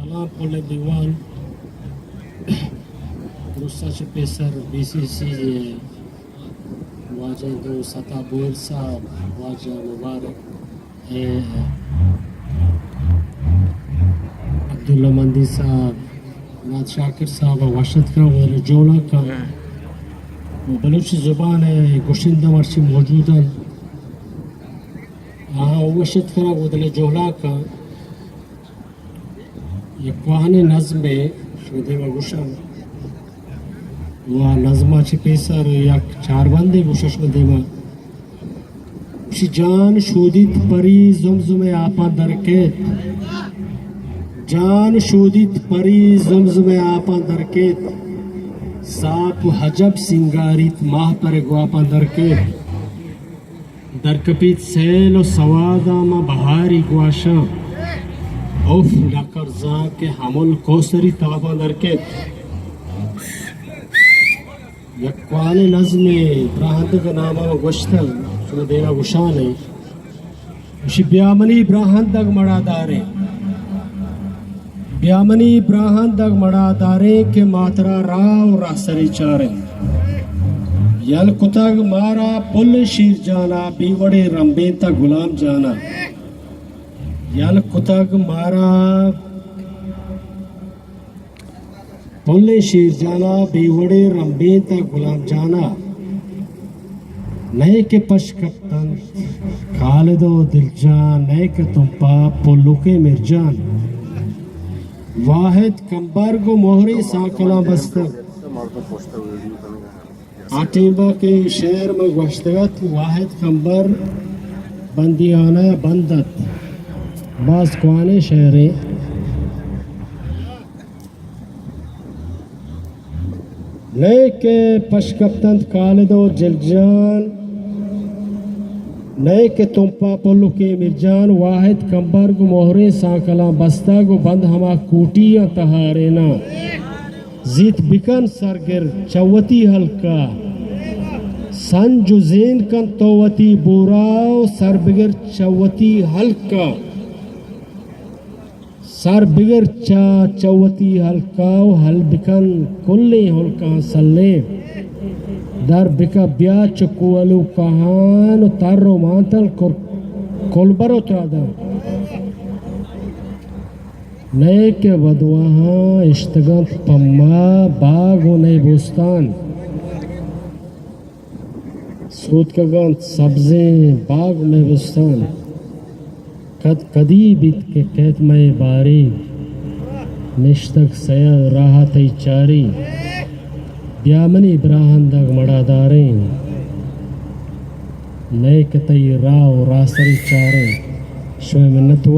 Salam Pole Diwan Rusache Pesar BCC Wajah do Sata Bursa Wajah Mubarak Abdullah Mandi Sahab Naad Shakir Sahab Washat Kra Wale Jola Ka Baloch زبان گوشندہ مرچی موجود ہیں وشت کرا ودل جولا کا یکوان نظم شدیو گوشن و نظمہ چی پیسر یک چار بندے گوشش بدیما شی جان شودیت پری زمزم آپا درکیت جان شودیت پری زمزم آپا درکیت ساپ و حجب سنگاریت ماہ پر گواپا درکپیت سیل و سوادا ما بہاری گواشا اوف لکر زاک حمل کوسری تابا درکیت یکوان نظم براہند کا نامہ گوشتا شما دینا گوشانے اسی بیامنی براہندگ مڑا دارے بیامنی براہندگ مڑا دارے کے ماترا راو راہ سری چارے یل کتگ مارا پل شیر جانا بیوڑے رمبے تا غلام جانا یل کتگ مارا پل شیر جانا بیوڑے رمبے تا غلام جانا نئے کے پش کپتن خالد و دل جان نئے کے تم پا پلو کے مرجان واحد کمبرگ و مہری ساکلا بستگ آٹیبا کے شہر میں گوشتگت واحد کمبر بندیانہ بندت باز کوانے شہرے نئے کے پشکپتند خالد و جلجان نئے کے تمپا پلو کے مرجان واحد کمبرگ مہرے ساکلا بستگ و بند ہما کوٹیاں تہارینا زیت بکن سرگر چوتی حلقہ سنجو زین کن توتی بوراو سر بگر چوتی حلقہ سر بگر چوتی حلقہ حل بکن کلی حلقہ سلے در بکا بیا چکولو کہان تر و مانتل کلبر اترادا نئے کے بدواہاں اشتگان پما باغ و نئے بوستان سود کگان سبزیں باغ میں بوستان کدی بیت کے کہت میں باری نشتک سیاد راحتی چاری بیامنی براہندگ مڑا داریں نئے کتی راو راسری چاریں شوئے منتوا